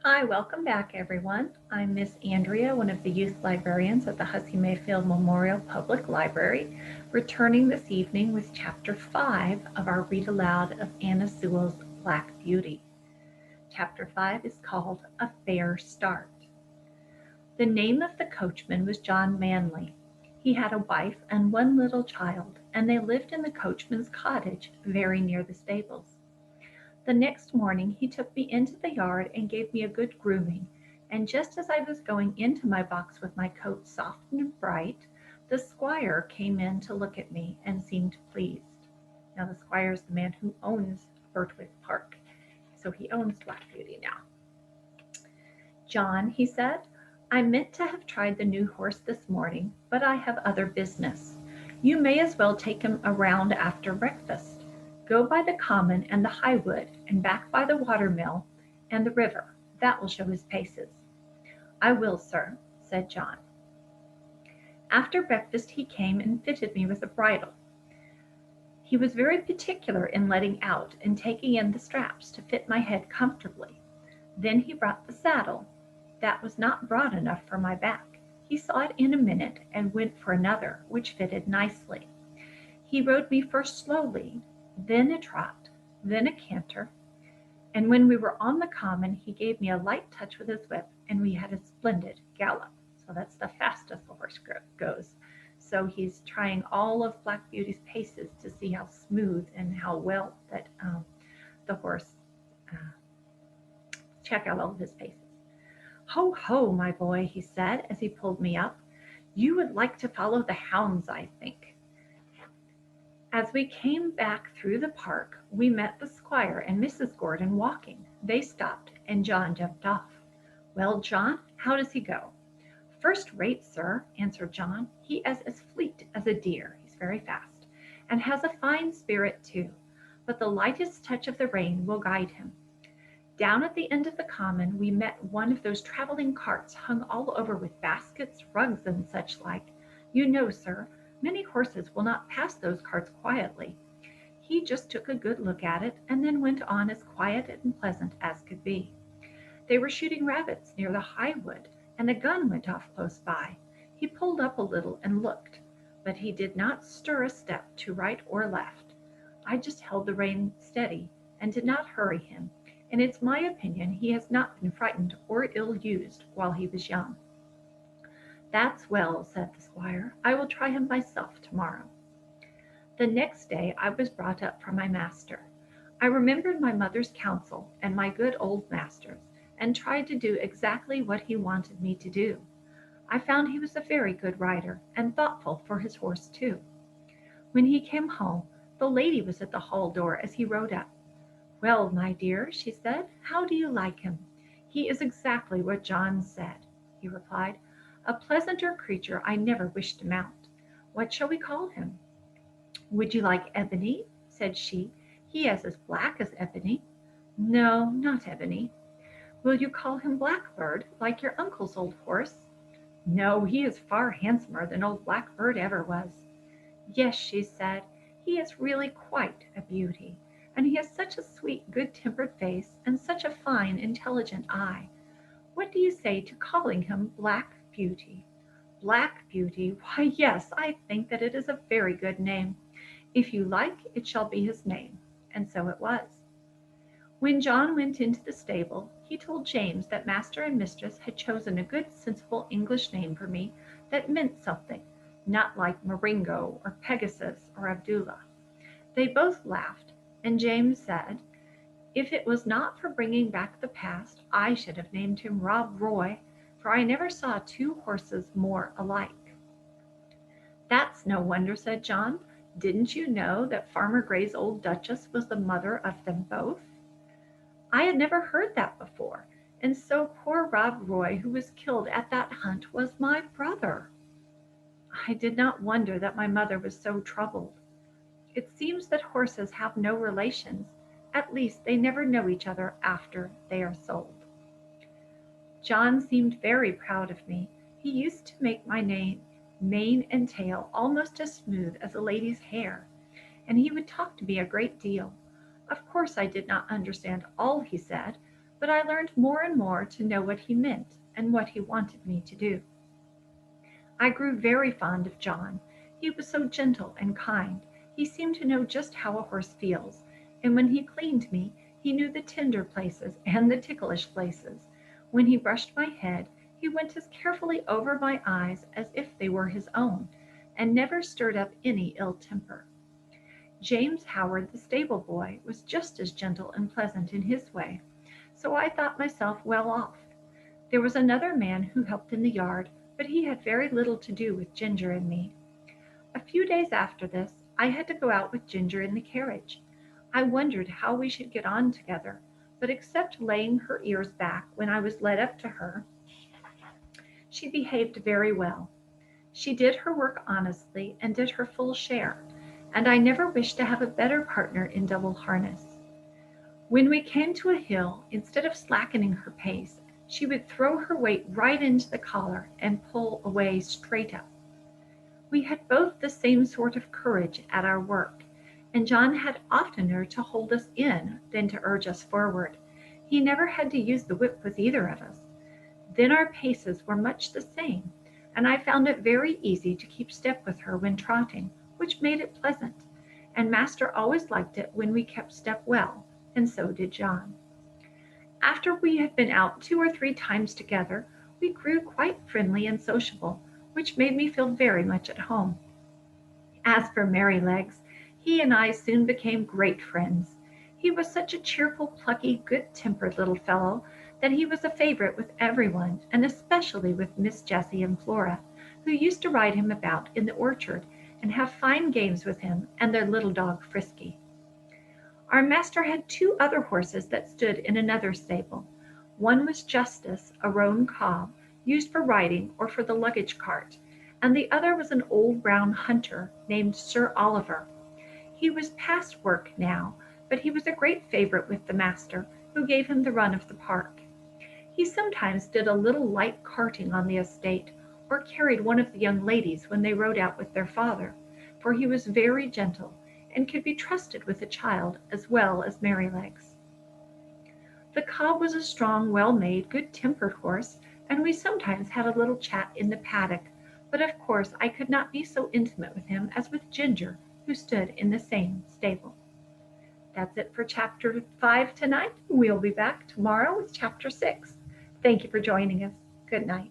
Hi, welcome back, everyone. I'm Miss Andrea, one of the youth librarians at the Hussey-Mayfield Memorial Public Library, returning this evening with Chapter 5 of our read aloud of Anna Sewell's Black Beauty. Chapter 5 is called A Fair Start. The name of the coachman was John Manley. He had a wife and one little child, and they lived in the coachman's cottage very near the stables. The next morning he took me into the yard and gave me a good grooming, and just as I was going into my box with my coat soft and bright, the squire came in to look at me and seemed pleased. Now the squire is the man who owns Birtwick Park, so he owns Black Beauty now. John, he said, I meant to have tried the new horse this morning, but I have other business. You may as well take him around after breakfast. Go by the common and the highwood, and back by the watermill and the river. That will show his paces. I will, sir, said John. After breakfast he came and fitted me with a bridle. He was very particular in letting out and taking in the straps to fit my head comfortably. Then he brought the saddle. That was not broad enough for my back. He saw it in a minute and went for another, which fitted nicely. He rode me first slowly, then a trot, then a canter, and when we were on the common, he gave me a light touch with his whip, and we had a splendid gallop. So that's the fastest the horse goes. So he's trying all of Black Beauty's paces to see how smooth and how well that the horse uh, check out all of his paces. Ho, ho, my boy, he said as he pulled me up. You would like to follow the hounds, I think. As we came back through the park, we met the squire and Mrs. Gordon walking. They stopped, and John jumped off. Well, John, how does he go? First rate, sir, answered John. He is as fleet as a deer. He's very fast, and has a fine spirit, too. But the lightest touch of the rein will guide him. Down at the end of the common we met one of those traveling carts hung all over with baskets, rugs, and such like. You know, sir, many horses will not pass those carts quietly. He just took a good look at it and then went on as quiet and pleasant as could be. They were shooting rabbits near the high wood, and a gun went off close by. He pulled up a little and looked, but he did not stir a step to right or left. I just held the rein steady and did not hurry him, and it's my opinion he has not been frightened or ill used while he was young. That's well, said the squire. I will try him myself tomorrow. The next day I was brought up for my master. I remembered my mother's counsel and my good old master's, and tried to do exactly what he wanted me to do. I found he was a very good rider, and thoughtful for his horse too. When he came home, the lady was at the hall door as he rode up. Well, my dear, she said, how do you like him? He is exactly what John said, he replied. A pleasanter creature I never wish to mount. What shall we call him? Would you like Ebony? Said she. He is as black as Ebony. No, not Ebony. Will you call him Blackbird, like your uncle's old horse? No, he is far handsomer than old Blackbird ever was. Yes, she said, he is really quite a beauty, and he has such a sweet, good-tempered face, and such a fine, intelligent eye. What do you say to calling him Black Beauty? Black Beauty, why yes, I think that it is a very good name. If you like, it shall be his name. And so it was. When John went into the stable, he told James that master and mistress had chosen a good, sensible English name for me that meant something, not like Marengo or Pegasus or Abdullah. They both laughed, and James said, if it was not for bringing back the past, I should have named him Rob Roy, for I never saw two horses more alike. That's no wonder, said John. Didn't you know that Farmer Gray's old Duchess was the mother of them both? I had never heard that before, and so poor Rob Roy, who was killed at that hunt, was my brother. I did not wonder that my mother was so troubled. It seems that horses have no relations, at least they never know each other after they are sold. John seemed very proud of me. He used to make my mane and tail almost as smooth as a lady's hair, and he would talk to me a great deal. Of course I did not understand all he said, but I learned more and more to know what he meant and what he wanted me to do. I grew very fond of John. He was so gentle and kind. He seemed to know just how a horse feels, and when he cleaned me, he knew the tender places and the ticklish places. When he brushed my head, he went as carefully over my eyes as if they were his own, and never stirred up any ill temper. James Howard, the stable boy, was just as gentle and pleasant in his way, so I thought myself well off. There was another man who helped in the yard, but he had very little to do with Ginger and me. A few days after this, I had to go out with Ginger in the carriage. I wondered how we should get on together, but except laying her ears back when I was led up to her, she behaved very well. She did her work honestly and did her full share, and I never wished to have a better partner in double harness. When we came to a hill, instead of slackening her pace, she would throw her weight right into the collar and pull away straight up. We had both the same sort of courage at our work, and John had oftener to hold us in than to urge us forward. He never had to use the whip with either of us. Then our paces were much the same, and I found it very easy to keep step with her when trotting, which made it pleasant, and Master always liked it when we kept step well, and so did John. After we had been out 2 or 3 times together, we grew quite friendly and sociable, which made me feel very much at home. As for Merrylegs, he and I soon became great friends. He was such a cheerful, plucky, good-tempered little fellow that he was a favorite with everyone, and especially with Miss Jessie and Flora, who used to ride him about in the orchard and have fine games with him and their little dog Frisky. Our master had 2 other horses that stood in another stable. One was Justice, a roan cob, used for riding or for the luggage cart, and the other was an old brown hunter named Sir Oliver. He was past work now, but he was a great favorite with the master, who gave him the run of the park. He sometimes did a little light carting on the estate, or carried one of the young ladies when they rode out with their father, for he was very gentle, and could be trusted with a child as well as Merrylegs. The cob was a strong, well-made, good-tempered horse, and we sometimes had a little chat in the paddock, but of course I could not be so intimate with him as with Ginger, who stood in the same stable. That's it for chapter 5 tonight. We'll be back tomorrow with chapter 6. Thank you for joining us. Good night.